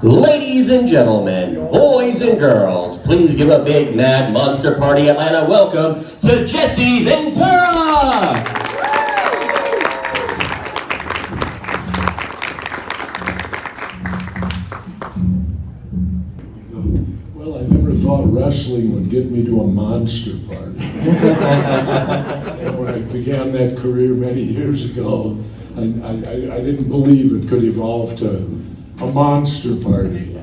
Ladies and gentlemen, boys and girls, please give a big Mad Monster Party Atlanta welcome to Jesse Ventura! Well, I never thought wrestling would get me to a monster party. When I began that career many years ago, I didn't believe it could evolve to a monster party.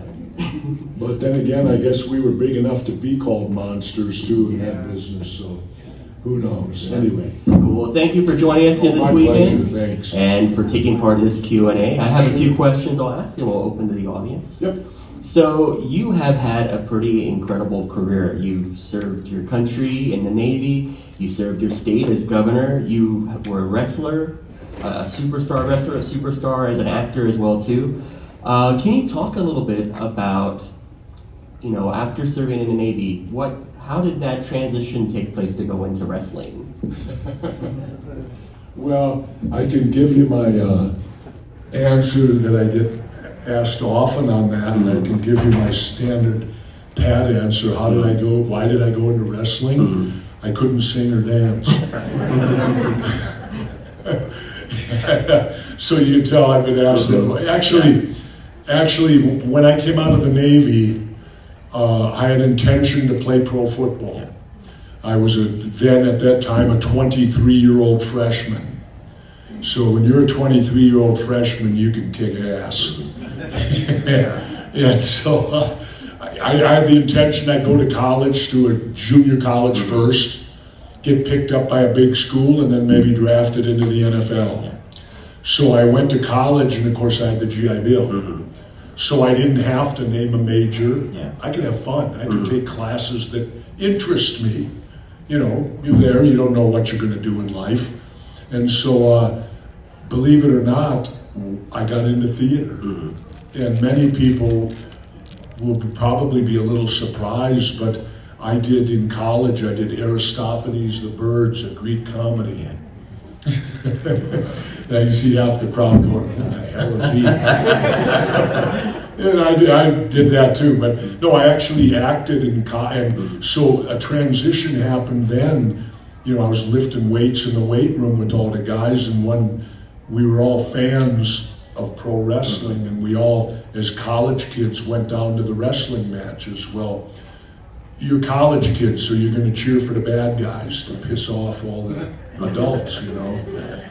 But then again, I guess we were big enough to be called monsters too in that business, so who knows? Anyway. Cool. Well, thank you for joining us here this My weekend. pleasure, thanks. And for taking part in this Q&A. I have a few questions I'll ask and we'll open to the audience. Yep. So you have had a pretty incredible career. You've served your country in the Navy, you served your state as governor, you were a wrestler, a superstar as an actor as well too. Can you talk a little bit about, after serving in the Navy, how did that transition take place to go into wrestling? Well, I can give you my answer that I get asked often on that, and I can give you my standard pat answer. How did I go? Why did I go into wrestling? I couldn't sing or dance. So you can tell I've been asked that. Actually, when I came out of the Navy, I had intention to play pro football. I was then at that time a 23-year-old freshman. So when you're a 23-year-old freshman, you can kick ass. And so I had the intention I'd go to college, to a junior college first, get picked up by a big school, and then maybe drafted into the NFL. So I went to college, and of course I had the GI Bill. So I didn't have to name a major. I could have fun. I could take classes that interest me. You're there, you don't know what you're going to do in life. And so, believe it or not, I got into theater. And many people will probably be a little surprised, but I did in college, I did Aristophanes, The Birds, a Greek comedy. Now you see half the crowd going, what the hell is he? And I did that too, but no, I actually acted and so a transition happened then. I was lifting weights in the weight room with all the guys, and we were all fans of pro wrestling, and we all, as college kids, went down to the wrestling matches. Well, you're college kids, so you're going to cheer for the bad guys to piss off all the adults,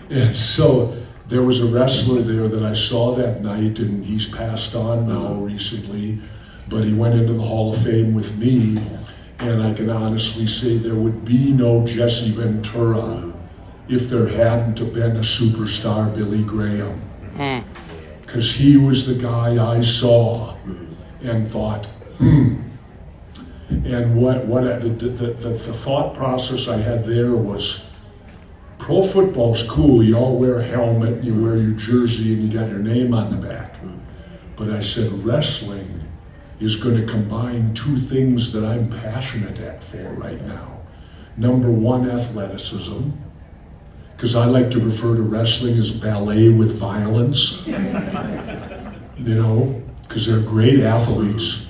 And so there was a wrestler there that I saw that night, and he's passed on now recently, but he went into the Hall of Fame with me, and I can honestly say there would be no Jesse Ventura if there hadn't have been a superstar Billy Graham. Because he was the guy I saw and thought, And the thought process I had there was, pro football's cool, you all wear a helmet, and you wear your jersey, and you got your name on the back. But I said, wrestling is going to combine two things that I'm passionate for right now. Number one, athleticism, because I like to refer to wrestling as ballet with violence, because they're great athletes,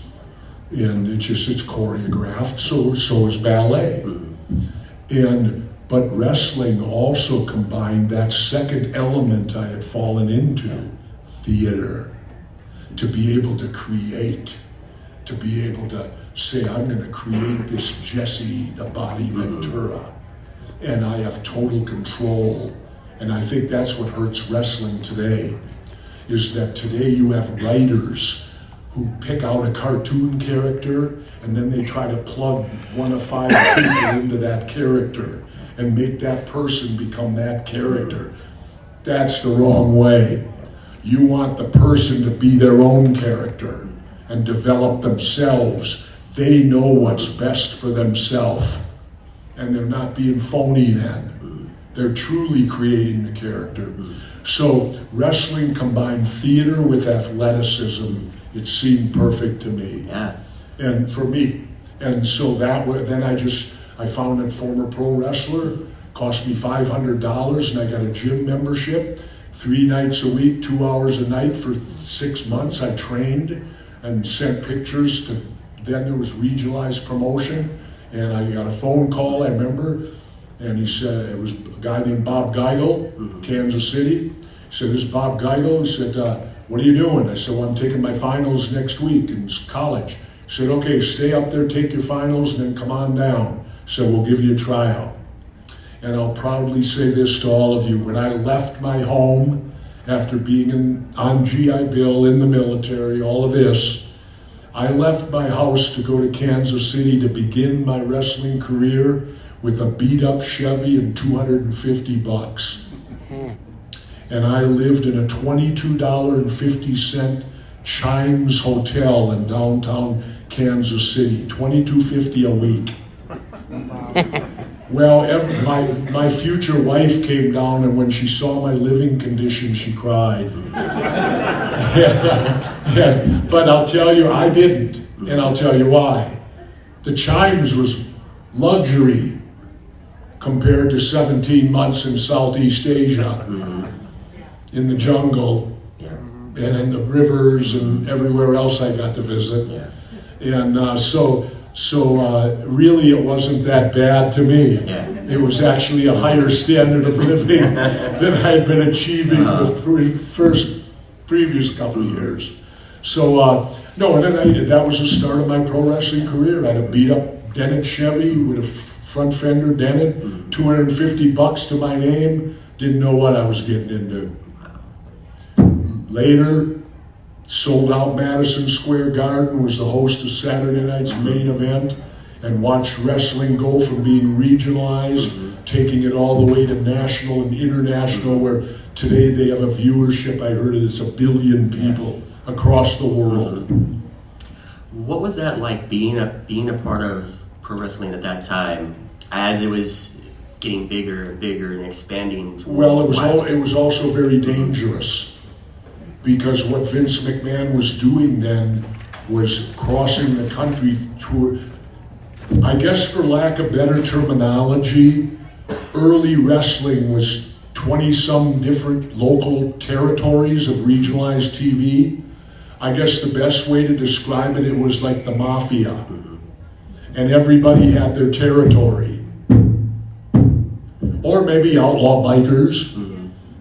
and it's choreographed, so is ballet. But wrestling also combined that second element I had fallen into, theater, to be able to create, to be able to say, I'm going to create this Jesse the Body Ventura, and I have total control. And I think that's what hurts wrestling today, is that today you have writers who pick out a cartoon character, and then they try to plug one of five people into that character and make that person become that character. That's the wrong way. You want the person to be their own character and develop themselves. They know what's best for themselves, and they're not being phony then. They're truly creating the character. So wrestling combined theater with athleticism. It seemed perfect to me. And for me. And so then I found a former pro wrestler, cost me $500, and I got a gym membership, 3 nights a week, 2 hours a night for 6 months. I trained. and sent pictures to, then there was regionalized promotion, and I got a phone call, I remember, and he said, it was a guy named Bob Geigel, Kansas City. He said, this is Bob Geigel. He said, what are you doing? I said, well, I'm taking my finals next week in college. He said, okay, stay up there, take your finals, and then come on down. So we'll give you a tryout. And I'll proudly say this to all of you. When I left my home after being on GI Bill, in the military, all of this, I left my house to go to Kansas City to begin my wrestling career with a beat-up Chevy and $250. And I lived in a $22.50 Chimes Hotel in downtown Kansas City, $22.50 a week. Well, my future wife came down, and when she saw my living condition, she cried. But I'll tell you, I didn't, and I'll tell you why. The Chimes was luxury compared to 17 months in Southeast Asia, in the jungle, and in the rivers and everywhere else I got to visit. And so really it wasn't that bad to me. It was actually a higher standard of living than I had been achieving the previous couple of years. So, no, and then that was the start of my pro wrestling career. I had a beat up dented Chevy with a front fender dented, $250 to my name. Didn't know what I was getting into. Later, sold out Madison Square Garden, was the host of Saturday night's main event, and watched wrestling go from being regionalized, taking it all the way to national and international, where today they have a viewership, I heard it's 1 billion people across the world. What was that like being a part of pro wrestling at that time, as it was getting bigger and bigger and expanding? Well, it was also very dangerous, because what Vince McMahon was doing then was crossing the country through, I guess for lack of better terminology, early wrestling was 20-some different local territories of regionalized TV. I guess the best way to describe it, it was like the mafia. And everybody had their territory. Or maybe outlaw bikers.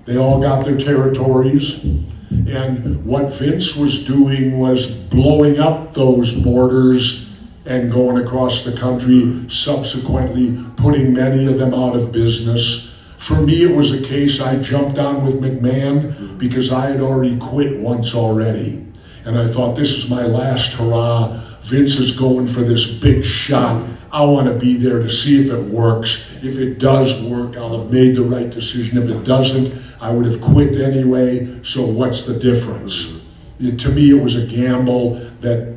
They all got their territories. And what Vince was doing was blowing up those borders and going across the country, subsequently putting many of them out of business. For me, it was a case I jumped on with McMahon because I had already quit once already. And I thought, this is my last hurrah. Vince is going for this big shot. I want to be there to see if it works. If it does work, I'll have made the right decision. If it doesn't, I would have quit anyway, so what's the difference? To me, it was a gamble that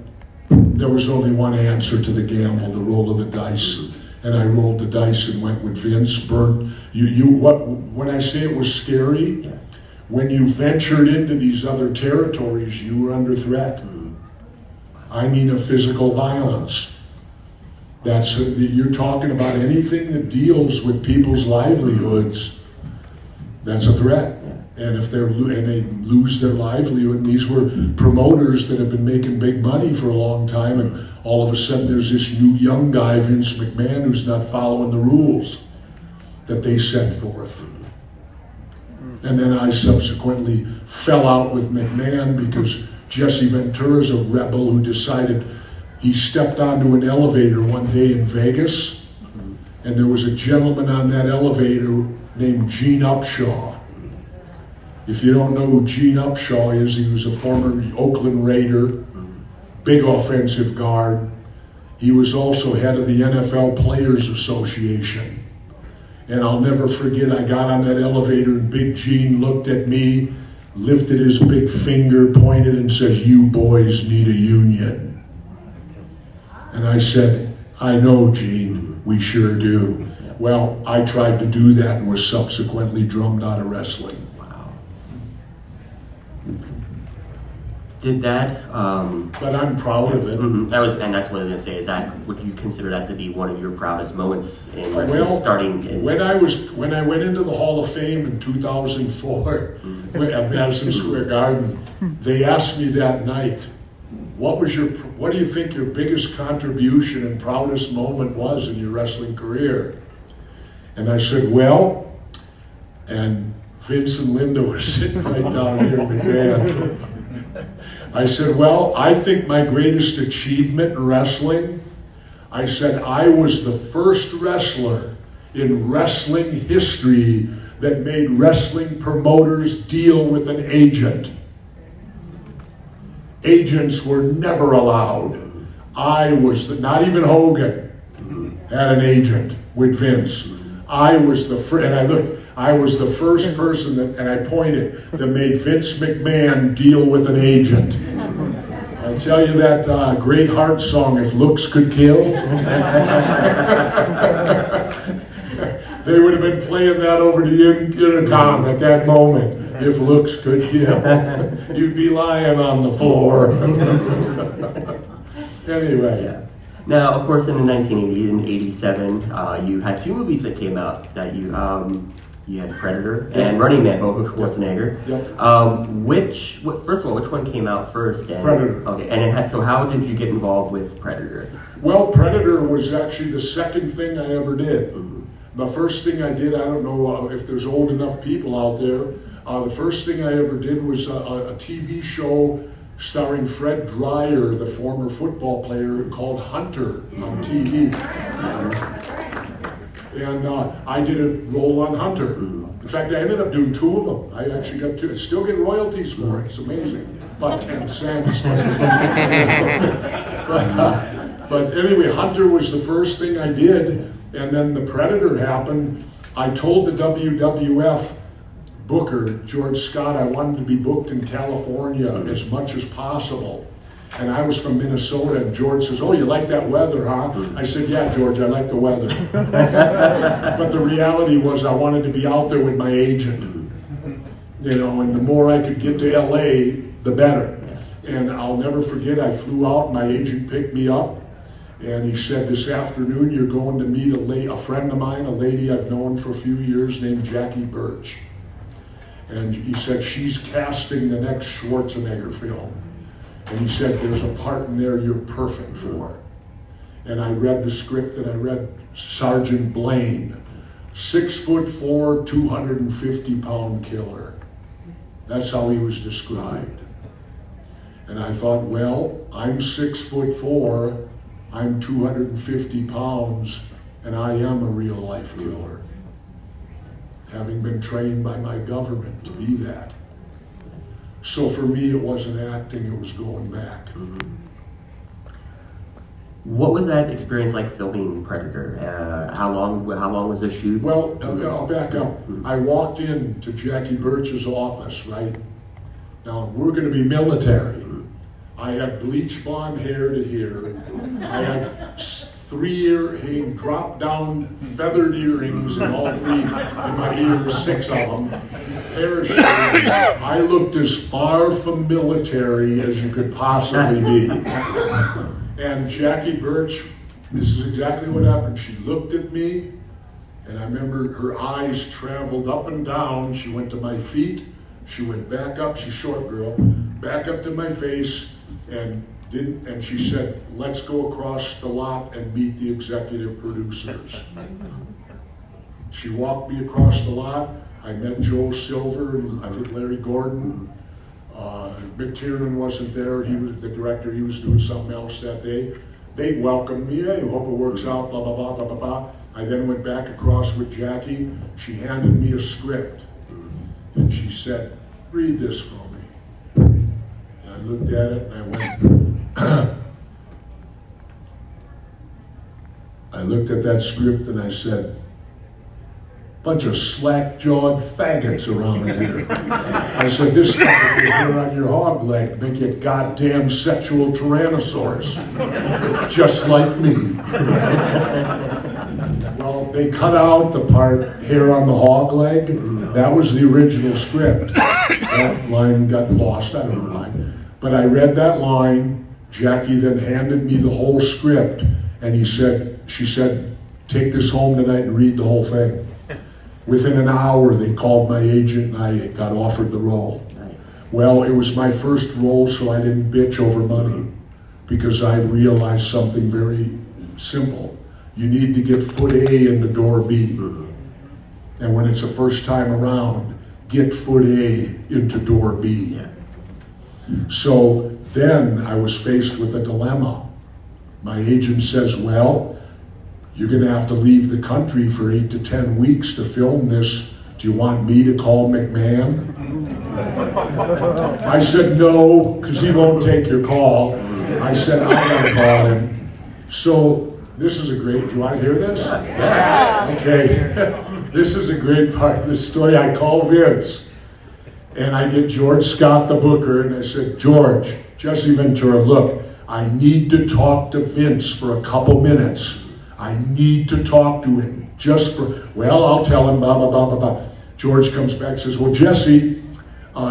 there was only one answer to the gamble, the roll of the dice. And I rolled the dice and went with Vince. When I say it was scary, when you ventured into these other territories, you were under threat. I mean, of physical violence. You're talking about anything that deals with people's livelihoods. That's a threat. And if they lose their livelihood, and these were promoters that have been making big money for a long time, and all of a sudden there's this new young guy, Vince McMahon, who's not following the rules that they set forth. And then I subsequently fell out with McMahon because Jesse Ventura is a rebel who decided, he stepped onto an elevator one day in Vegas, and there was a gentleman on that elevator named Gene Upshaw. If you don't know who Gene Upshaw is, he was a former Oakland Raider, big offensive guard. He was also head of the NFL Players Association. And I'll never forget, I got on that elevator and Big Gene looked at me, lifted his big finger, pointed and says, "You boys need a union." And I said, "I know, Gene, we sure do." Well, I tried to do that and was subsequently drummed out of wrestling. Did that? But I'm proud of it. And that's what I was going to say. Would you consider that to be one of your proudest moments in wrestling? When I went into the Hall of Fame in 2004 at Madison Square Garden, they asked me that night, what do you think your biggest contribution and proudest moment was in your wrestling career? And I said, well, and Vince and Linda were sitting right down here in McMahon. I said, well, I think my greatest achievement in wrestling, I said, I was the first wrestler in wrestling history that made wrestling promoters deal with an agent. Agents were never allowed. I was not even Hogan had an agent with Vince. I was the I was the first person that, and I pointed, that made Vince McMahon deal with an agent. I'll tell you that great Heart song, If Looks Could Kill. They would have been playing that over the intercom at that moment. If looks could kill, you'd be lying on the floor. Anyway. Yeah. Now, of course, in the 1980 and 87, you had two movies that came out that you had Predator and Running Man, both with Schwarzenegger. Yep. First of all, which one came out first? Predator. Okay, and so how did you get involved with Predator? Well, Predator was actually the second thing I ever did. Mm-hmm. The first thing I did, I don't know if there's old enough people out there, the first thing I ever did was a TV show starring Fred Dreyer, the former football player, called Hunter on TV. And I did a role on Hunter. In fact, I ended up doing two of them. I actually got two. I still get royalties for it. It's amazing. About 10 cents. But anyway, Hunter was the first thing I did. And then the Predator happened. I told the WWF booker, George Scott, I wanted to be booked in California as much as possible. And I was from Minnesota, and George says, oh, you like that weather, huh? I said, yeah, George, I like the weather. But the reality was I wanted to be out there with my agent. You know, and the more I could get to LA, the better. And I'll never forget, I flew out, my agent picked me up, and he said, this afternoon you're going to meet a friend of mine, a lady I've known for a few years named Jackie Birch. And he said, she's casting the next Schwarzenegger film. And he said, there's a part in there you're perfect for. And I read the script, and I read Sergeant Blaine, 6'4", 250-pound killer. That's how he was described. And I thought, well, I'm 6'4", I'm 250 pounds, and I am a real-life killer, having been trained by my government to be that. So for me, it wasn't acting, it was going back. What was that experience like filming Predator? How long was the shoot? Well, I'll back up. I walked into Jackie Birch's office, right? Now, we're going to be military. I had bleach blonde hair to here. I had 3 drop-down feathered earrings in all 3 in my ears, 6 of them. Hair shaved. I looked as far from military as you could possibly be. And Jackie Birch, this is exactly what happened. She looked at me, and I remember her eyes traveled up and down. She went to my feet. She went back up. She's a short girl. Back up to my face. And she said, let's go across the lot and meet the executive producers. She walked me across the lot. I met Joe Silver and I think Larry Gordon. McTiernan wasn't there. He was the director. He was doing something else that day. They welcomed me. Hey, hope it works out, blah, blah, blah, blah, blah, blah. I then went back across with Jackie. She handed me a script. And she said, read this for me. I looked at it and I went, I looked at that script and I said, bunch of slack-jawed faggots around here. I said, this stuff will be here on your hog leg, make you a goddamn sexual tyrannosaurus, just like me. Well, they cut out the part, hair on the hog leg. That was the original script. That line got lost, I don't know why. But I read that line. Jackie then handed me the whole script, and she said, take this home tonight and read the whole thing. Within an hour, they called my agent, and I got offered the role. Nice. Well, it was my first role, so I didn't bitch over money. because I realized something very simple. You need to get foot A into door B. And when it's the first time around, get foot A into door B. Yeah. So then I was faced with a dilemma. My agent says, well, you're going to have to leave the country for 8 to 10 weeks to film this. Do you want me to call McMahon? I said no, because he won't take your call. I said, I'm going to call him. So this is a great, do you want to hear this? Yeah. Okay. This is a great part of the story. I call Vince, and I get George Scott, the booker, and I said, George, Jesse Ventura, look, I need to talk to Vince for a couple minutes. I need to talk to him just for, well, I'll tell him, blah, blah, blah, blah, blah. George comes back and says, well, Jesse,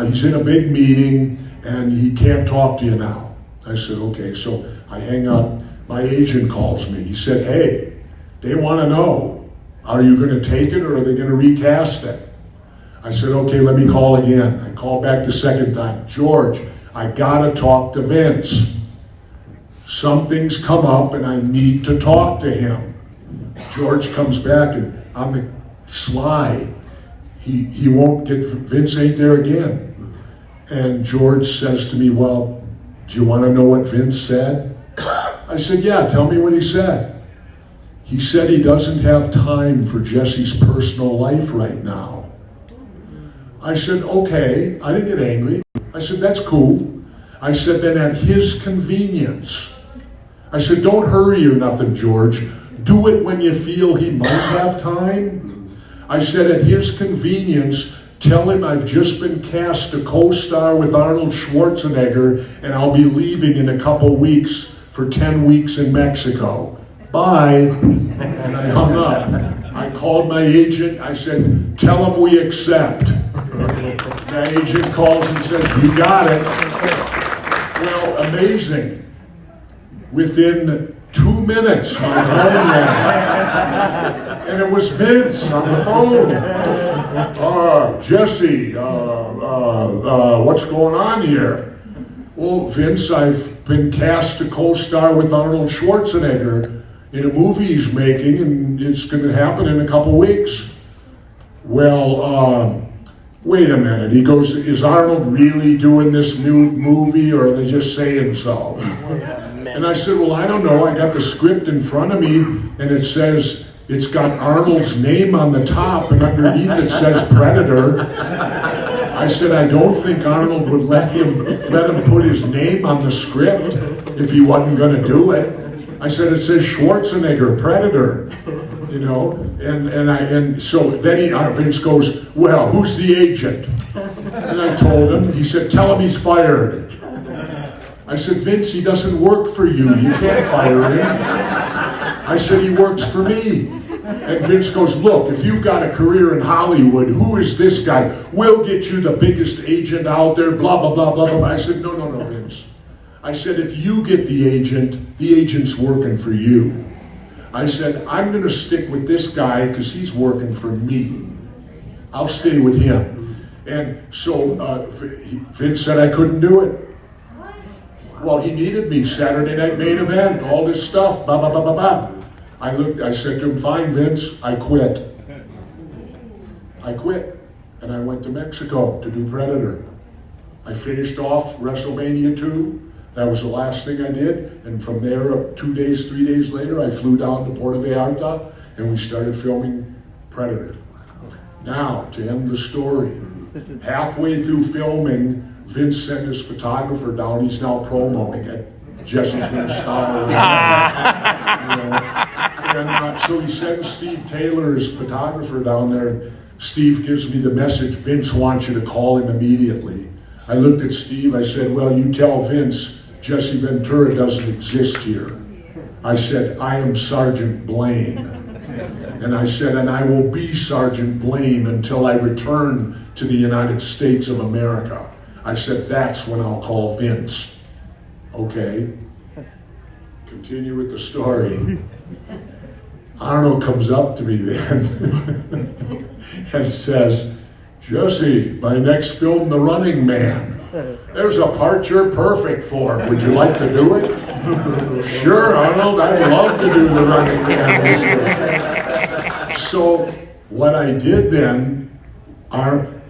he's in a big meeting and he can't talk to you now. I said, okay, so I hang up. My agent calls me. He said, hey, they want to know, are you going to take it or are they going to recast it? I said, okay, let me call again. I called back the second time. George, I got to talk to Vince. Something's come up and I need to talk to him. George comes back and on the sly, he won't get, Vince ain't there again. And George says to me, well, do you want to know what Vince said? I said, yeah, tell me what he said. He said he doesn't have time for Jesse's personal life right now. I said, okay, I didn't get angry. I said, that's cool. I said, then at his convenience. I said, don't hurry or nothing, George. Do it when you feel he might have time. I said, at his convenience, tell him I've just been cast to co-star with Arnold Schwarzenegger and I'll be leaving in a couple weeks for 10 weeks in Mexico. Bye. And I hung up. I called my agent. I said, tell him we accept. My agent calls and says, you got it. Well, amazing. Within 2 minutes, my phone rang. And it was Vince on the phone. Jesse, what's going on here? Well, Vince, I've been cast to co-star with Arnold Schwarzenegger in a movie he's making, and it's going to happen in a couple weeks. Well, wait a minute. He goes, is Arnold really doing this new movie, or are they just saying so? And I said, well, I don't know. I got the script in front of me, and it says, it's got Arnold's name on the top, and underneath it says Predator. I said, I don't think Arnold would let him put his name on the script if he wasn't going to do it. I said, it says Schwarzenegger, Predator, you know. And so then Vince goes, well, who's the agent? And I told him. He said, tell him he's fired. I said, Vince, he doesn't work for you. You can't fire him. I said, he works for me. And Vince goes, look, if you've got a career in Hollywood, who is this guy? We'll get you the biggest agent out there, blah, blah, blah, blah, blah. I said, no, Vince. I said, if you get the agent's working for you. I said, I'm going to stick with this guy because he's working for me. I'll stay with him. And so Vince said I couldn't do it. Well, he needed me, Saturday Night Main Event, all this stuff, blah, blah, blah, blah, blah. I said to him, fine, Vince, I quit. And I went to Mexico to do Predator. I finished off WrestleMania 2. That was the last thing I did. And from there, 2 days, 3 days later, I flew down to Puerto Vallarta and we started filming Predator. Now, to end the story, halfway through filming, Vince sent his photographer down. He's now promoting it. Jesse's going to star. And so he sends Steve Taylor, his photographer, down there. Steve gives me the message, Vince wants you to call him immediately. I looked at Steve, I said, well, you tell Vince, Jesse Ventura doesn't exist here. I said, I am Sergeant Blaine. And I said, and I will be Sergeant Blaine until I return to the United States of America. I said, that's when I'll call Vince. Okay. Continue with the story. Arnold comes up to me then and says, Jesse, my next film, The Running Man. there's a part you're perfect for. Would you like to do it? Sure, Arnold, I'd love to do the running man. So what I did then,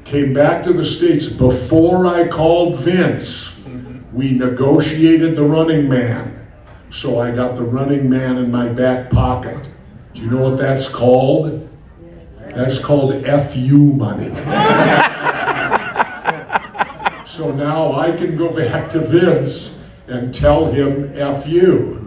came back to the States. Before I called Vince, we negotiated the running man. So I got the running man in my back pocket. Do you know what that's called? That's called FU money. So now I can go back to Vince and tell him FU.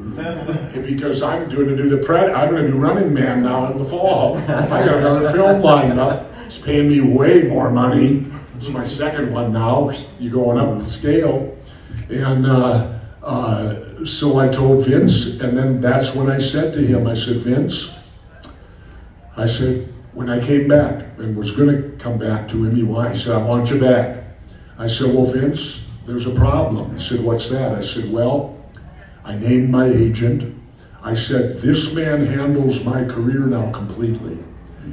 Because I'm going to do I'm going to do Running Man now in the fall. I got another film lined up. It's paying me way more money. It's my second one now. You're going up the scale. And so I told Vince, and then that's when I said to him, I said, Vince, I said, when I came back and was going to come back to him, he said, I want you back. I said, well, Vince, there's a problem. He said, what's that? I said, well, I named my agent. I said, this man handles my career now completely.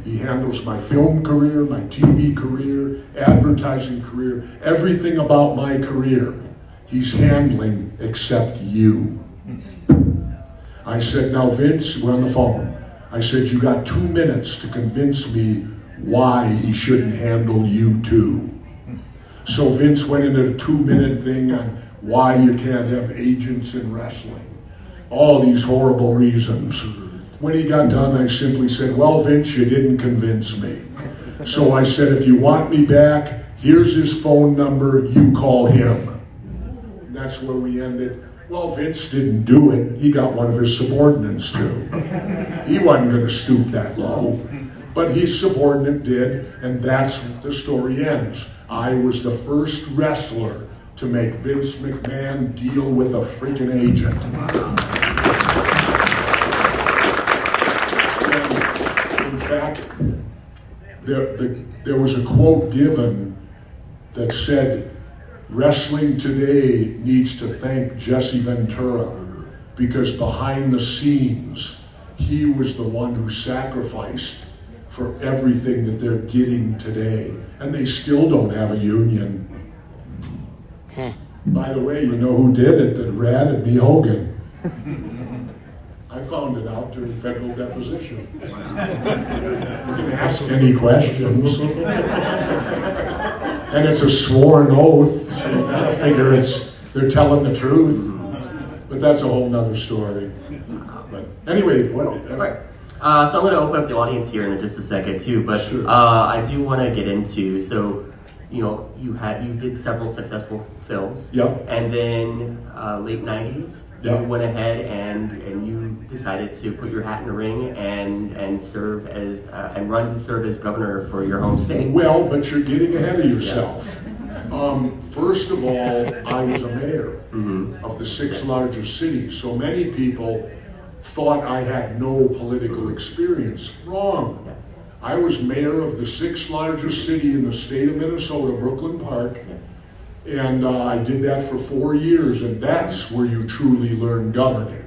He handles my film career, my TV career, advertising career, everything about my career. He's handling except you. I said, now Vince, we're on the phone. I said, you got 2 minutes to convince me why he shouldn't handle you too. So Vince went into a 2-minute thing on why you can't have agents in wrestling. All these horrible reasons. When he got done, I simply said, well, Vince, you didn't convince me. So I said, if you want me back, here's his phone number, you call him. And that's where we ended. Well, Vince didn't do it. He got one of his subordinates to. He wasn't going to stoop that low. But his subordinate did, and that's the story ends. I was the first wrestler to make Vince McMahon deal with a freaking agent. And in fact, there was a quote given that said, wrestling today needs to thank Jesse Ventura because behind the scenes, he was the one who sacrificed for everything that they're getting today. And they still don't have a union. By the way, you know who did it that ratted me, Hogan. I found it out during federal deposition. You can ask any questions. And it's a sworn oath, so you gotta figure they're telling the truth. But that's a whole nother story. But anyway, Right. So I'm going to open up the audience here in just a second too, but sure. I do want to get into, so, you know, you did several successful films. Yep. And then late 90s, yep. You went ahead and you decided to put your hat in the ring and serve as, and run to serve as governor for your home state. Well, but you're getting ahead of yourself. Yeah. First of all, I was a mayor of the 6th largest cities, so many people thought I had no political experience. Wrong. I was mayor of the 6th largest city in the state of Minnesota, Brooklyn Park, and I did that for 4 years, and that's where you truly learn governing,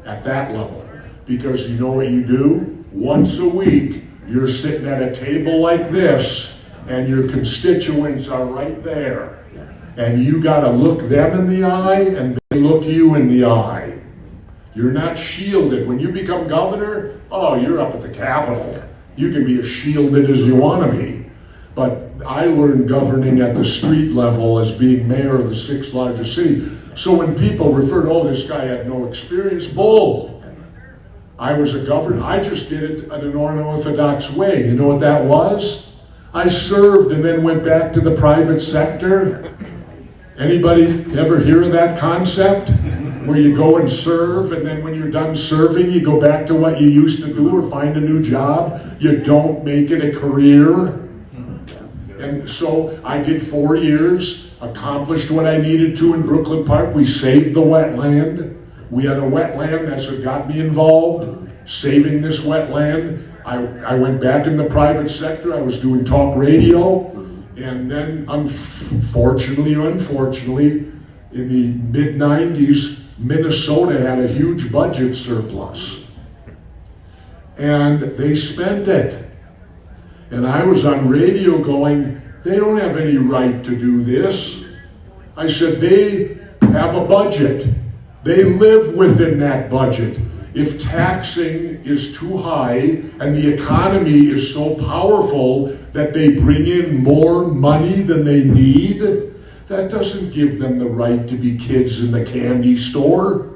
at that level. Because you know what you do? Once a week, you're sitting at a table like this, and your constituents are right there. And you gotta look them in the eye, and they look you in the eye. You're not shielded. When you become governor, oh, you're up at the Capitol. You can be as shielded as you want to be. But I learned governing at the street level as being mayor of the 6th largest city. So when people refer to, oh, this guy had no experience, bull. I was a governor. I just did it in an unorthodox way. You know what that was? I served and then went back to the private sector. Anybody ever hear of that concept? Where you go and serve, and then when you're done serving, you go back to what you used to do or find a new job. You don't make it a career. And so I did 4 years, accomplished what I needed to in Brooklyn Park. We saved the wetland. We had a wetland, that's what got me involved, saving this wetland. I went back in the private sector. I was doing talk radio. And then unfortunately, in the mid-90s, Minnesota had a huge budget surplus. And they spent it. And I was on radio going, they don't have any right to do this. I said, they have a budget. They live within that budget. If taxing is too high and the economy is so powerful that they bring in more money than they need, that doesn't give them the right to be kids in the candy store.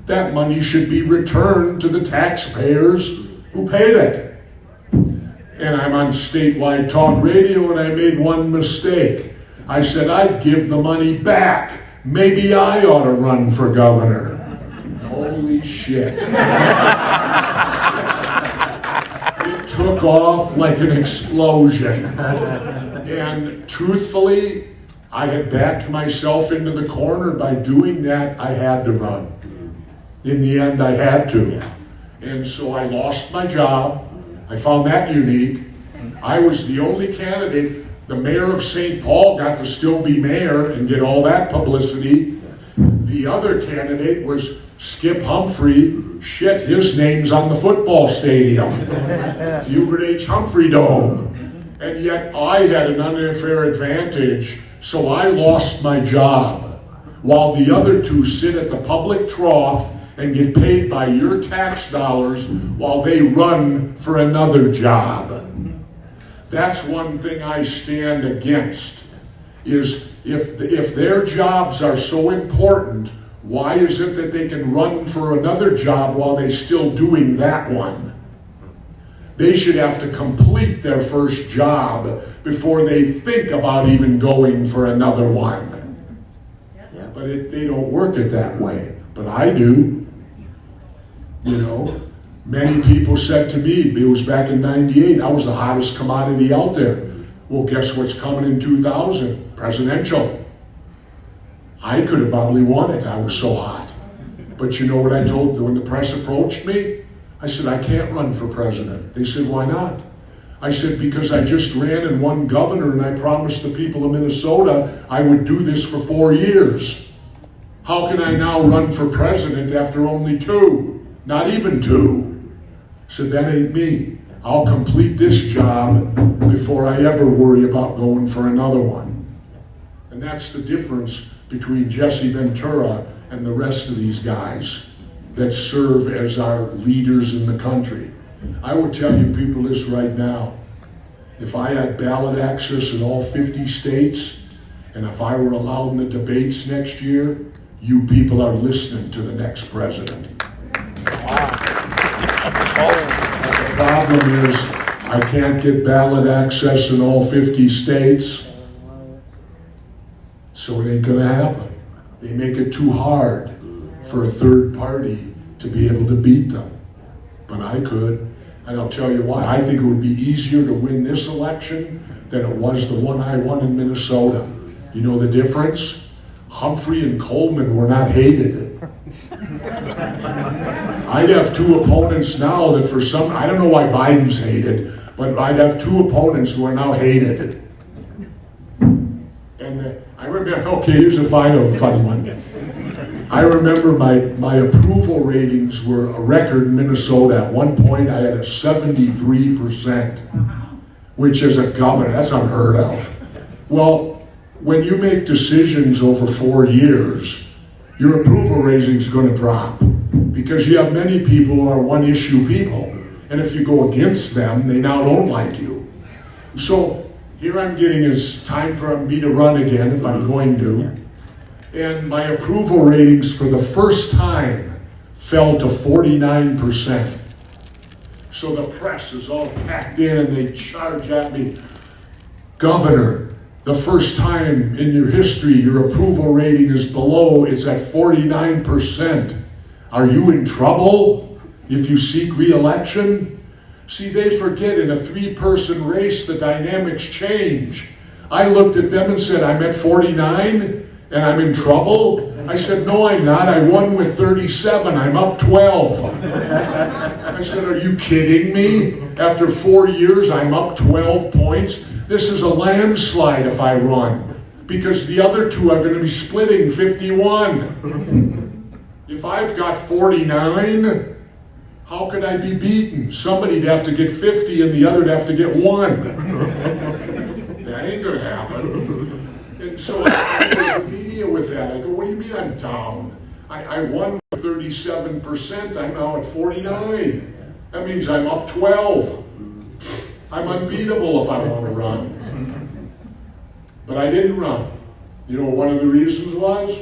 That money should be returned to the taxpayers who paid it. And I'm on statewide talk radio and I made one mistake. I said, I'd give the money back. Maybe I ought to run for governor. Holy shit. It took off like an explosion. And truthfully, I had backed myself into the corner. By doing that, I had to run. In the end, I had to. And so I lost my job. I found that unique. I was the only candidate. The mayor of St. Paul got to still be mayor and get all that publicity. The other candidate was Skip Humphrey. Shit, his name's on the football stadium. Hubert H. Humphrey Dome. And yet I had an unfair advantage, so I lost my job. While the other two sit at the public trough and get paid by your tax dollars while they run for another job. That's one thing I stand against, is if their jobs are so important, why is it that they can run for another job while they're still doing that one? They should have to complete their first job before they think about even going for another one. But they don't work it that way. But I do. You know, many people said to me, it was back in '98, I was the hottest commodity out there. Well, guess what's coming in 2000? Presidential. I could have probably won it, I was so hot. But you know what I told them when the press approached me? I said, I can't run for president. They said, why not? I said, because I just ran and won governor and I promised the people of Minnesota I would do this for 4 years. How can I now run for president after only 2? Not even 2. So that ain't me. I'll complete this job before I ever worry about going for another one. And that's the difference between Jesse Ventura and the rest of these guys that serve as our leaders in the country. I will tell you people this right now. If I had ballot access in all 50 states, and if I were allowed in the debates next year, you people are listening to the next president. The problem is, I can't get ballot access in all 50 states, so it ain't gonna happen. They make it too hard for a third party to be able to beat them. But I could, and I'll tell you why. I think it would be easier to win this election than it was the one I won in Minnesota. You know the difference? Humphrey and Coleman were not hated. I'd have 2 opponents now that for some, I don't know why Biden's hated, but I'd have 2 opponents who are now hated. And I remember, okay, here's a funny one. I remember my approval ratings were a record in Minnesota. At one point I had a 73%, which as a governor, that's unheard of. Well, when you make decisions over 4 years, your approval rating is going to drop because you have many people who are one-issue people. And if you go against them, they now don't like you. So here I'm getting, it's time for me to run again if I'm going to. And my approval ratings for the first time fell to 49%. So the press is all packed in and they charge at me, Governor, the first time in your history your approval rating is below, it's at 49%. Are you in trouble if you seek re-election? See, they forget in a 3-person race the dynamics change. I looked at them and said, I'm at 49 and I'm in trouble? I said, no, I'm not. I won with 37. I'm up 12. I said, are you kidding me? After 4 years, I'm up 12 points. This is a landslide if I run, because the other 2 are going to be splitting 51. If I've got 49, how could I be beaten? Somebody'd have to get 50 and the other'd have to get 1. That ain't going to happen. And so the media you with that. I go, what do you mean I'm down? I won 37%, I'm now at 49. That means I'm up 12. I'm unbeatable if I want to run. But I didn't run. You know what one of the reasons was?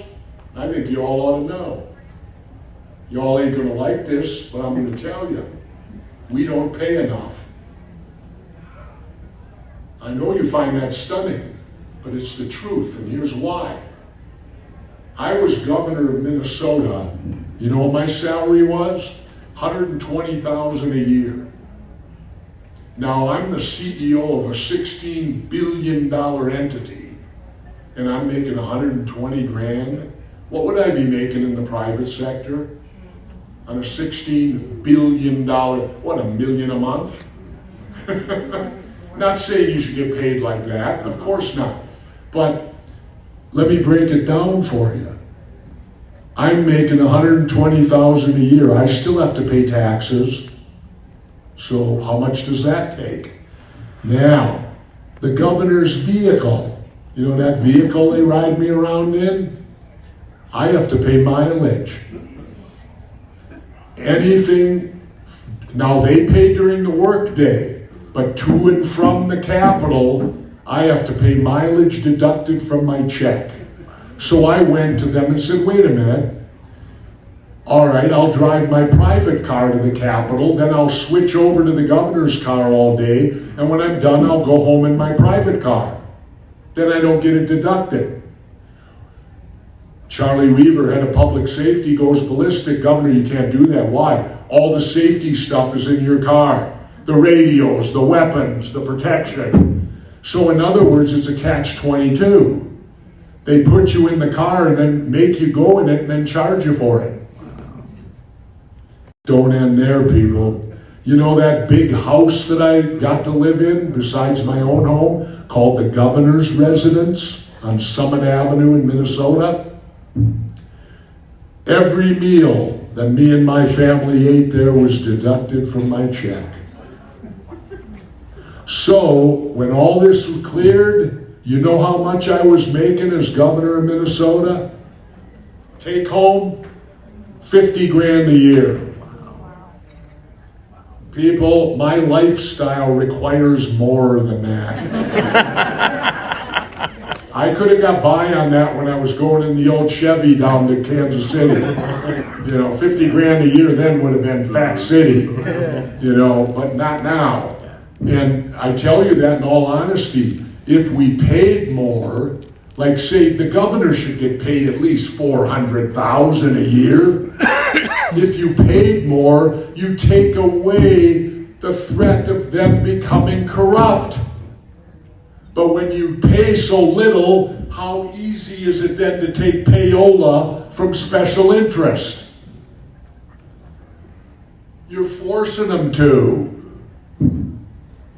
I think you all ought to know. You all ain't gonna like this, but I'm gonna tell you. We don't pay enough. I know you find that stunning, but it's the truth, and here's why. I was governor of Minnesota. You know what my salary was? $120,000 a year. Now I'm the CEO of a $16 billion entity, and I'm making 120 grand. What would I be making in the private sector? On a $16 billion, what, $1 million a month? Not saying you should get paid like that, of course not. But let me break it down for you. I'm making $120,000 a year. I still have to pay taxes. So how much does that take? Now, the governor's vehicle, you know that vehicle they ride me around in? I have to pay mileage. Anything, now they pay during the workday, but to and from the Capitol, I have to pay mileage deducted from my check. So I went to them and said, wait a minute. All right, I'll drive my private car to the Capitol, then I'll switch over to the governor's car all day, and when I'm done, I'll go home in my private car. Then I don't get it deducted. Charlie Weaver, head of public safety, goes ballistic. Governor, you can't do that. Why? All the safety stuff is in your car. The radios, the weapons, the protection. So in other words, it's a catch-22. They put you in the car and then make you go in it and then charge you for it. Don't end there, people. You know that big house that I got to live in besides my own home called the Governor's Residence on Summit Avenue in Minnesota? Every meal that me and my family ate there was deducted from my check. So, when all this was cleared, you know how much I was making as governor of Minnesota? Take home, 50 grand a year. People, my lifestyle requires more than that. I could have got by on that when I was going in the old Chevy down to Kansas City. You know, 50 grand a year then would have been Fat City, you know, but not now. And I tell you that in all honesty, if we paid more, like say the governor should get paid at least $400,000 a year. If you paid more, you take away the threat of them becoming corrupt. But when you pay so little, how easy is it then to take payola from special interest? You're forcing them to.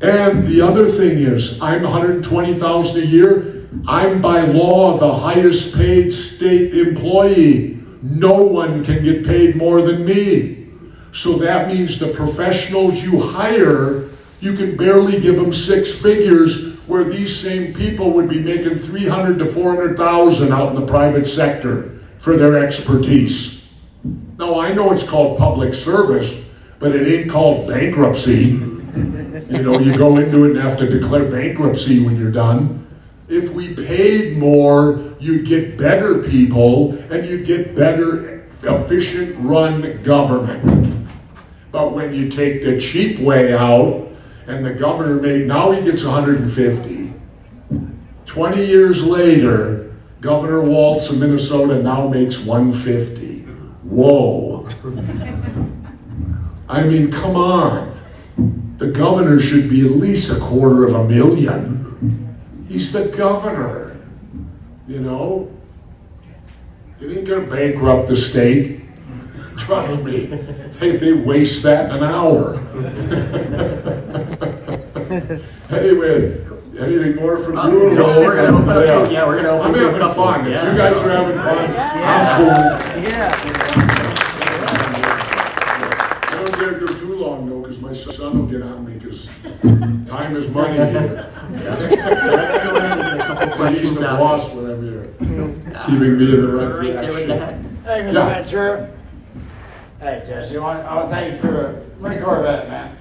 And the other thing is, I'm $120,000 a year. I'm by law the highest paid state employee. No one can get paid more than me. So that means the professionals you hire, you can barely give them 6 figures, where these same people would be making $300,000 to $400,000 out in the private sector for their expertise. Now I know it's called public service, but it ain't called bankruptcy. You know, you go into it and have to declare bankruptcy when you're done. If we paid more, you'd get better people and you'd get better, efficient run government. But when you take the cheap way out, and the governor now he gets 150. 20 years later, Governor Waltz of Minnesota now makes 150. Whoa. I mean, come on. The governor should be at least $250,000. He's the governor. You know? It ain't gonna bankrupt the state. Trust me. They waste that in an hour. Anyway, anything more from you? No, we're gonna open up to, we're gonna open I'm to a having couple. fun. If you guys are having fun, I'm cool. I don't dare go too long though, because my son will get on me, because time is money here. So let's go ahead and get a couple He's questions the out. boss when I'm here. keeping me in the right Right there with the direction. hat. Hey, Mr. Yeah. Ventura. Hey, Jesse, I want to thank you for the Marine Corps vet, man.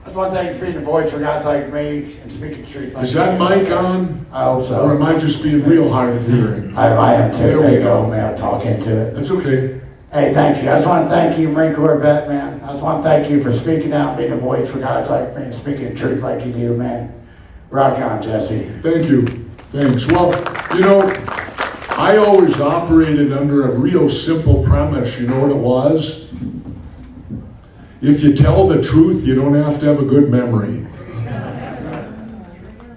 I just want to thank you for being the voice for guys like me and speaking truth. Like Is that mic on? I hope so. Or am I just being real hard of hearing? I am too. There There we you go, go. man. I'll talk into it. That's okay. Hey, thank you. I just want to thank you, Marine Corps vet, man. I just want to thank you for speaking out and being a voice for guys like me and speaking truth like you do, man. Rock on, Jesse. Thank you. Thanks. Well, you know, I always operated under a real simple premise. You know what it was? If you tell the truth, you don't have to have a good memory.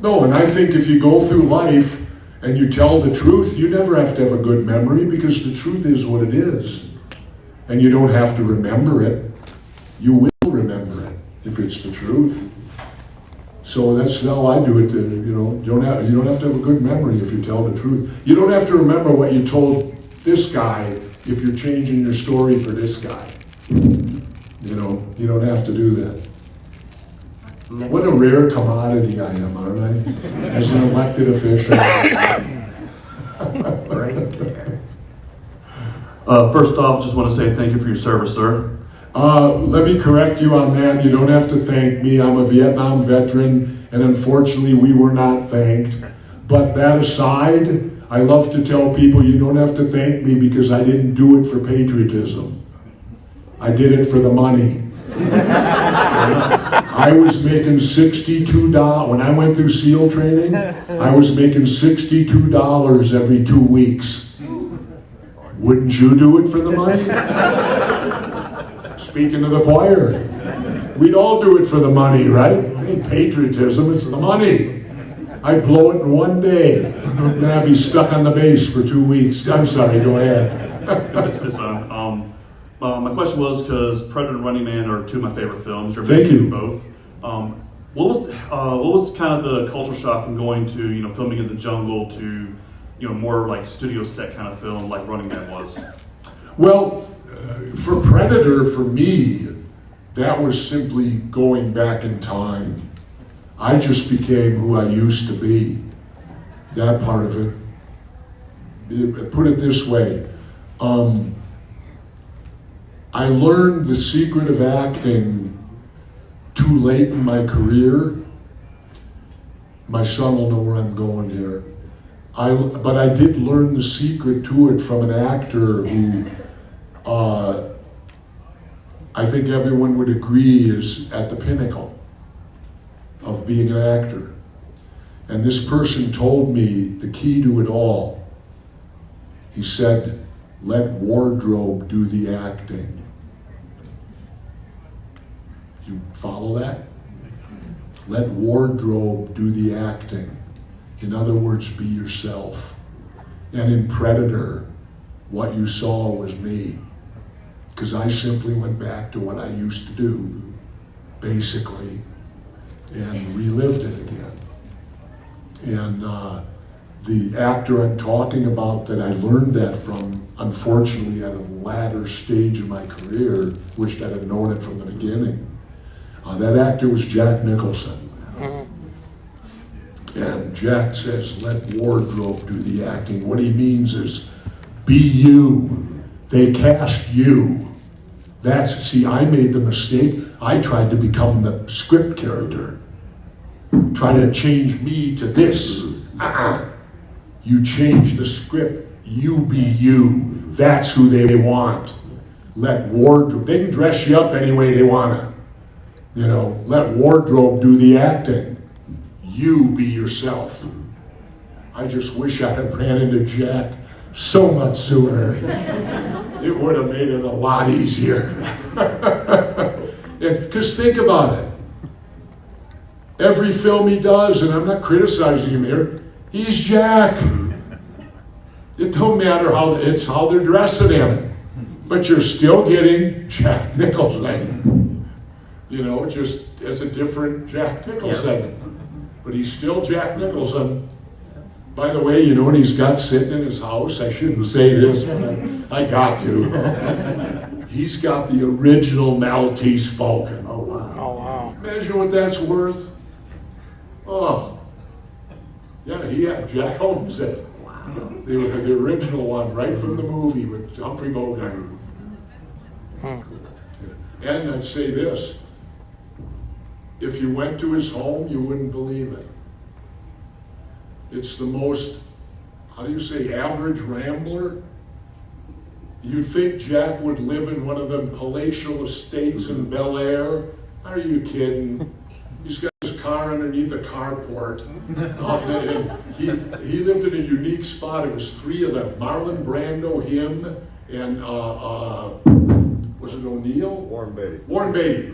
No, and I think if you go through life and you tell the truth, you never have to have a good memory because the truth is what it is. And you don't have to remember it. You will remember it if it's the truth. So that's how I do it. You know, you don't have to have a good memory if you tell the truth. You don't have to remember what you told this guy if you're changing your story for this guy. You know, you don't have to do that. Next. What a rare commodity I am, aren't I? As an elected official. Right there. First off, just want to say thank you for your service, sir. Let me correct you on that. You don't have to thank me. I'm a Vietnam veteran, and unfortunately, we were not thanked. But that aside, I love to tell people you don't have to thank me because I didn't do it for patriotism. I did it for the money. I was making $62. When I went through SEAL training, I was making $62 every 2 weeks. Wouldn't you do it for the money? Speaking to the choir, we'd all do it for the money, right? It ain't patriotism, it's the money. I'd blow it in one day, then I'd be stuck on the base for 2 weeks. I'm sorry, go ahead. It's fine. My question was because Predator and Running Man are two of my favorite films. You're Thank basically you. both. What was kind of the culture shock from going to filming in the jungle to more like studio set kind of film like Running Man was? Well, for Predator, for me, that was simply going back in time. I just became who I used to be. That part of it. Put it this way. I learned the secret of acting too late in my career. My son will know where I'm going here. But I did learn the secret to it from an actor who I think everyone would agree is at the pinnacle of being an actor. And this person told me the key to it all. He said, let wardrobe do the acting. You follow that? Let wardrobe do the acting. In other words, be yourself. And in Predator, what you saw was me. Because I simply went back to what I used to do, basically, and relived it again. And the actor I'm talking about that I learned that from, unfortunately at a latter stage of my career, wished I'd have known it from the beginning. That actor was Jack Nicholson. And Jack says, let wardrobe do the acting. What he means is, be you. They cast you. See, I made the mistake. I tried to become the script character. Try to change me to this. You change the script. You be you. That's who they want. Let wardrobe. They can dress you up any way they want to. Let wardrobe do the acting. You be yourself. I just wish I had ran into Jack so much sooner. It would have made it a lot easier. Because think about it. Every film he does, and I'm not criticizing him here, he's Jack. It don't matter it's how they're dressing him. But you're still getting Jack Nicholson. Just as a different Jack Nicholson. Yep. But he's still Jack Nicholson. By the way, you know what he's got sitting in his house? I shouldn't say this, but I got to. He's got the original Maltese Falcon. Oh, wow. Oh, wow. Imagine what that's worth. Oh. Yeah, Jack owns it. Wow. They were the original one, right from the movie with Humphrey Bogart. And I'd say this, if you went to his home, you wouldn't believe it. It's the most, how do you say, average rambler? You'd think Jack would live in one of them palatial estates in Bel Air. Are you kidding? He's got his car underneath a carport. And he lived in a unique spot. It was three of them, Marlon Brando, him, and was it O'Neill? Warren Beatty. Warren Beatty.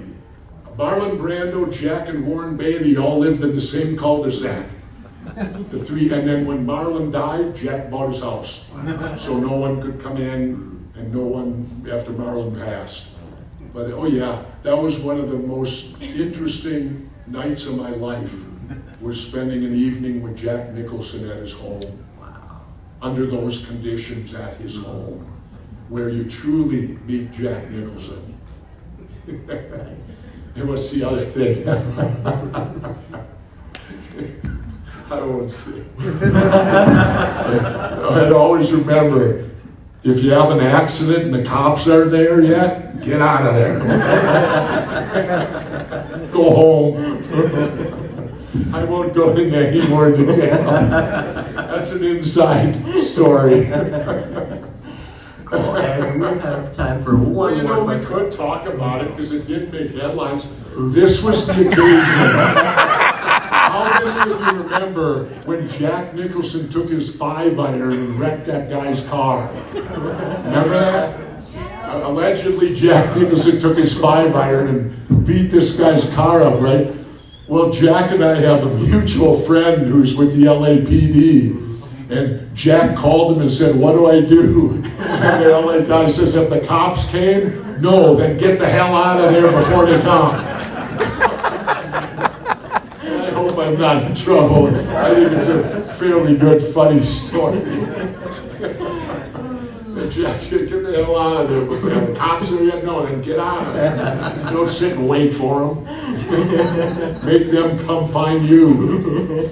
Marlon Brando, Jack, and Warren Beatty all lived in the same cul-de-sac. The three, and then when Marlon died, Jack bought his house. So no one could come in, and no one after Marlon passed. But oh yeah, that was one of the most interesting nights of my life, was spending an evening with Jack Nicholson at his home. Wow. Under those conditions at his home, where you truly meet Jack Nicholson. Nice. And what's the other thing? I won't say. I'd always remember, if you have an accident and the cops aren't there yet, get out of there. Go home. I won't go into any more detail. That's an inside story. Cool. And we have time for one Well, you know, more we question. could talk about it because it did make headlines. This was the occasion. How many of you remember when Jack Nicholson took his 5-iron and wrecked that guy's car? Remember that? Allegedly, Jack Nicholson took his 5-iron and beat this guy's car up, right? Well, Jack and I have a mutual friend who's with the LAPD. And Jack called him and said, "What do I do?" And the LA guy says, "If the cops came, no, then get the hell out of there before they come." I hope I'm not in trouble. I think it's a fairly good, funny story. Jack said, "Get the hell out of there before the cops are yet. No, then get out of there. Don't sit and wait for them. Make them come find you."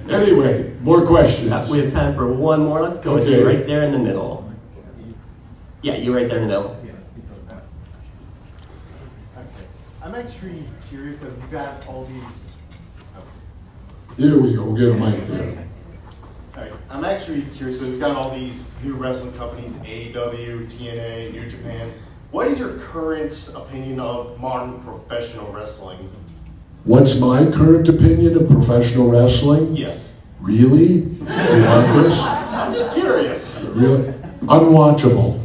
Anyway, more questions. We have time for one more. Let's go with Okay. you right there in the middle. Yeah, you right there in the middle. Okay. I'm actually curious because we've got all these. There we go. Get a mic there. Alright, I'm actually curious. So we've got all these new wrestling companies: AEW, TNA, New Japan. What is your current opinion of modern professional wrestling? What's my current opinion of professional wrestling? Yes. Really? You want this? I'm just curious. Really? Unwatchable.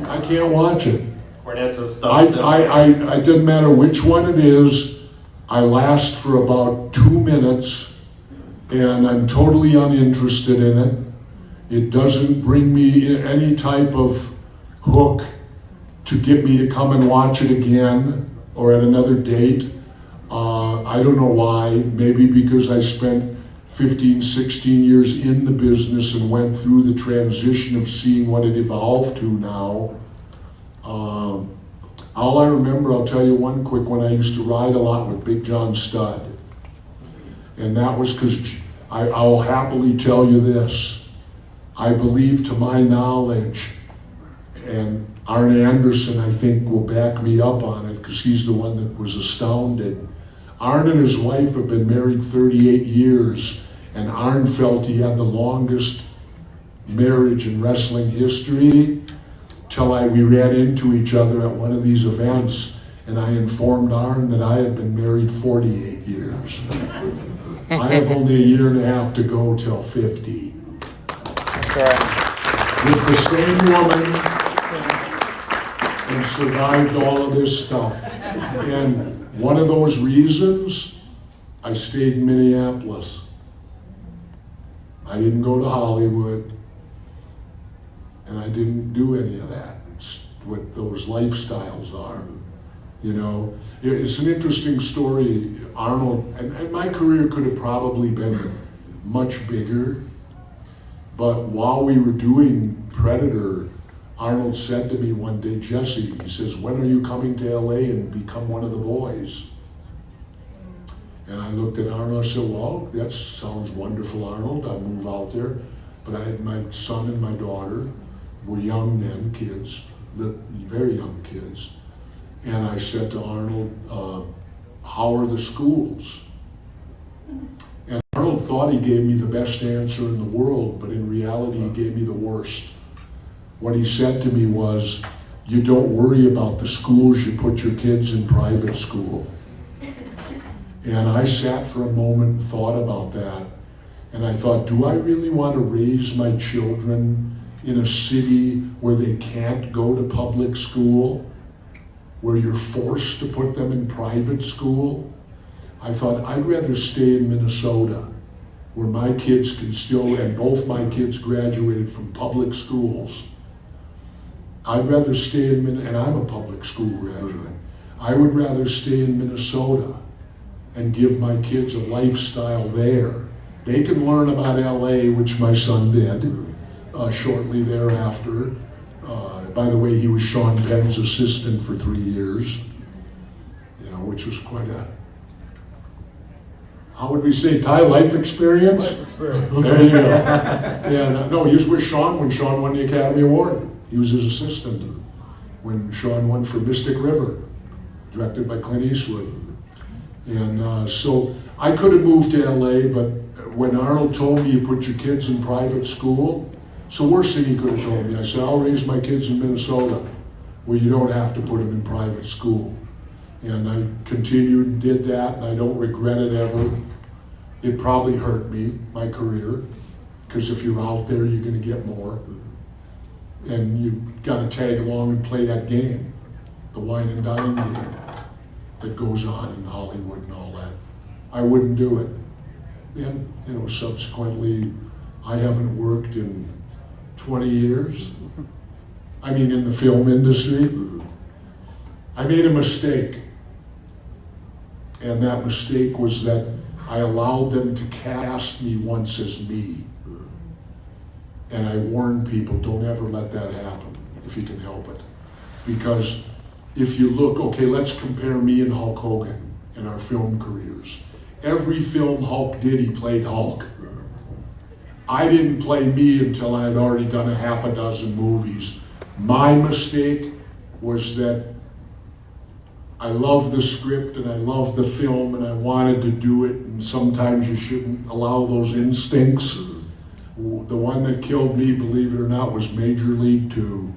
I can't watch it. Cornette's stuff. It doesn't matter which one it is. I last for about 2 minutes, and I'm totally uninterested in it. It doesn't bring me any type of hook to get me to come and watch it again or at another date. I don't know why. Maybe because I spent 15, 16 years in the business and went through the transition of seeing what it evolved to now. All I remember, I'll tell you one quick one, I used to ride a lot with Big John Studd. And that was because, I'll happily tell you this, I believe to my knowledge, and Arn Anderson I think will back me up on it because he's the one that was astounded. Arn and his wife have been married 38 years, and Arn felt he had the longest marriage in wrestling history till we ran into each other at one of these events, and I informed Arn that I had been married 48 years. I have only a year and a half to go till 50. With the same woman, and survived all of this stuff. And one of those reasons, I stayed in Minneapolis. I didn't go to Hollywood, and I didn't do any of that. It's what those lifestyles are. You know, it's an interesting story. Arnold, and my career could have probably been much bigger, but while we were doing Predator, Arnold said to me one day, "Jesse," he says, "when are you coming to LA and become one of the boys?" And I looked at Arnold, I said, well, that sounds wonderful, Arnold. I'll move out there. But I had my son and my daughter, were young men, kids, very young kids. And I said to Arnold, how are the schools? And Arnold thought he gave me the best answer in the world, but in reality he gave me the worst. What he said to me was, you don't worry about the schools, you put your kids in private school. And I sat for a moment and thought about that. And I thought, do I really want to raise my children in a city where they can't go to public school, where you're forced to put them in private school? I thought, I'd rather stay in Minnesota, where my kids can still, and both my kids graduated from public schools. I'd rather stay in Minnesota, and I'm a public school graduate. I would rather stay in Minnesota and give my kids a lifestyle there. They can learn about LA, which my son did shortly thereafter. By the way, he was Sean Penn's assistant for 3 years, which was quite a, how would we say, Ty, life experience? Life experience. There you go. Yeah, no, he was with Sean when Sean won the Academy Award. He was his assistant when Sean won for Mystic River, directed by Clint Eastwood. And so I could have moved to LA, but when Arnold told me you put your kids in private school, it's the worst thing he could have told me. I said, I'll raise my kids in Minnesota, where you don't have to put them in private school. And I continued and did that, and I don't regret it ever. It probably hurt me, my career, because if you're out there, you're going to get more. And you've got to tag along and play that game, the wine and dine game that goes on in Hollywood and all that. I wouldn't do it. And, subsequently, I haven't worked in 20 years. I mean, in the film industry. I made a mistake. And that mistake was that I allowed them to cast me once as me. And I warn people, don't ever let that happen if you can help it. Because if you look, okay, let's compare me and Hulk Hogan in our film careers. Every film Hulk did, he played Hulk. I didn't play me until I had already done a half a dozen movies. My mistake was that I loved the script and I loved the film and I wanted to do it, and sometimes you shouldn't allow those instincts. The one that killed me, believe it or not, was Major League 2.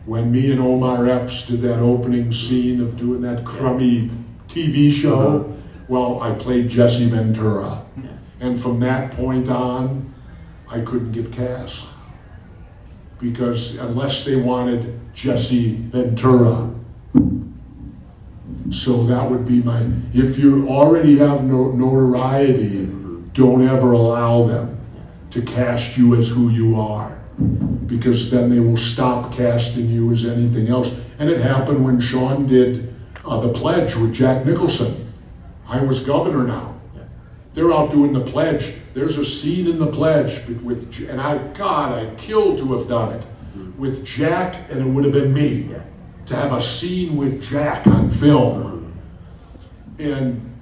When me and Omar Epps did that opening scene of doing that crummy TV show, well, I played Jesse Ventura. And from that point on, I couldn't get cast. Because unless they wanted Jesse Ventura. So that would be my, if you already have notoriety, don't ever allow them to cast you as who you are, because then they will stop casting you as anything else. And it happened when Sean did The Pledge with Jack Nicholson. I was governor now. They're out doing The Pledge. There's a scene in The Pledge with, and I'd kill to have done it with Jack, and it would have been me to have a scene with Jack on film. And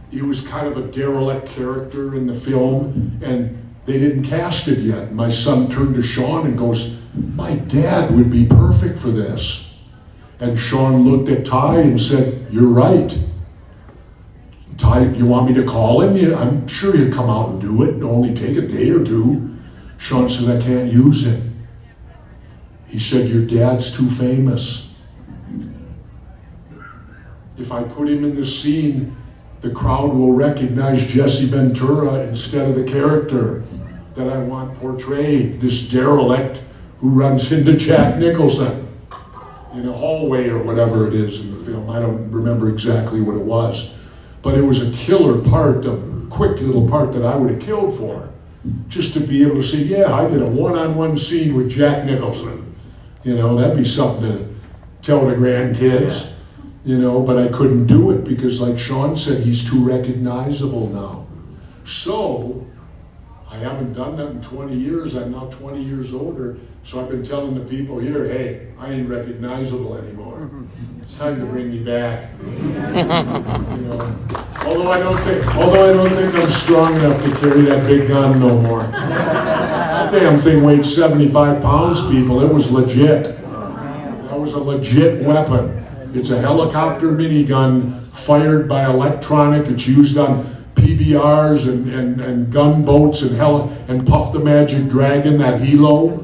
he was kind of a derelict character in the film, and they didn't cast it yet. My son turned to Sean and goes, my dad would be perfect for this. And Sean looked at Ty and said, you're right. Ty, you want me to call him? Yeah, I'm sure he'll come out and do it. It'll only take a day or two. Sean said, I can't use him. He said, your dad's too famous. If I put him in the scene, the crowd will recognize Jesse Ventura instead of the character that I want portrayed, this derelict who runs into Jack Nicholson in a hallway or whatever it is in the film. I don't remember exactly what it was, but it was a killer part, a quick little part that I would have killed for, just to be able to say, yeah, I did a one-on-one scene with Jack Nicholson. That'd be something to tell the grandkids. But I couldn't do it because, like Sean said, he's too recognizable now. So, I haven't done that in 20 years. I'm now 20 years older. So I've been telling the people here, hey, I ain't recognizable anymore. It's time to bring me back. Although I don't think I'm strong enough to carry that big gun no more. That damn thing weighed 75 pounds, people. It was legit. That was a legit weapon. It's a helicopter minigun fired by electronic. It's used on PBRs and gunboats and Puff the Magic Dragon, that helo.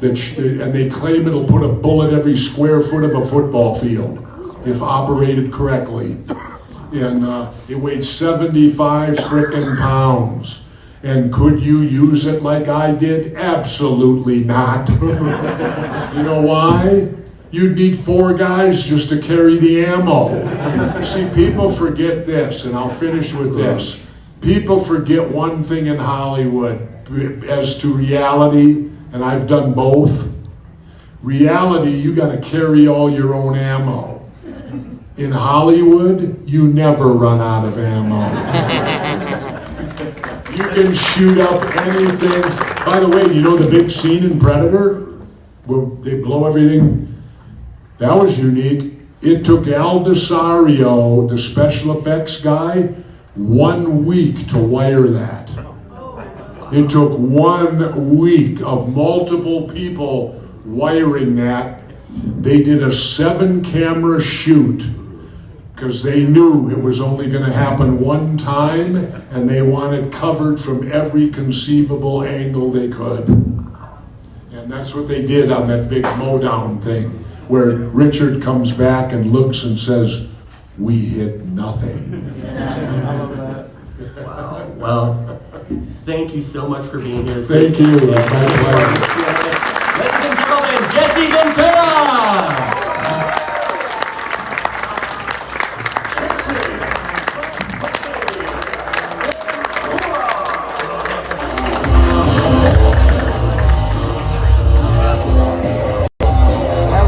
And they claim it'll put a bullet every square foot of a football field if operated correctly. And it weighed 75 frickin' pounds. And could you use it like I did? Absolutely not. You know why? You'd need 4 guys just to carry the ammo. See, people forget this, and I'll finish with this. People forget one thing in Hollywood as to reality, and I've done both. Reality, you got to carry all your own ammo. In Hollywood, you never run out of ammo. You can shoot up anything. By the way, you know the big scene in Predator where they blow everything? That was unique. It took Al DeSario, the special effects guy, 1 week to wire that. It took 1 week of multiple people wiring that. They did a 7-camera shoot because they knew it was only going to happen one time, and they wanted covered from every conceivable angle they could. And that's what they did on that big mowdown thing, where Richard comes back and looks and says, "We hit nothing." I love that. Wow. Well, thank you so much for being here. It's Thank great. you. My pleasure.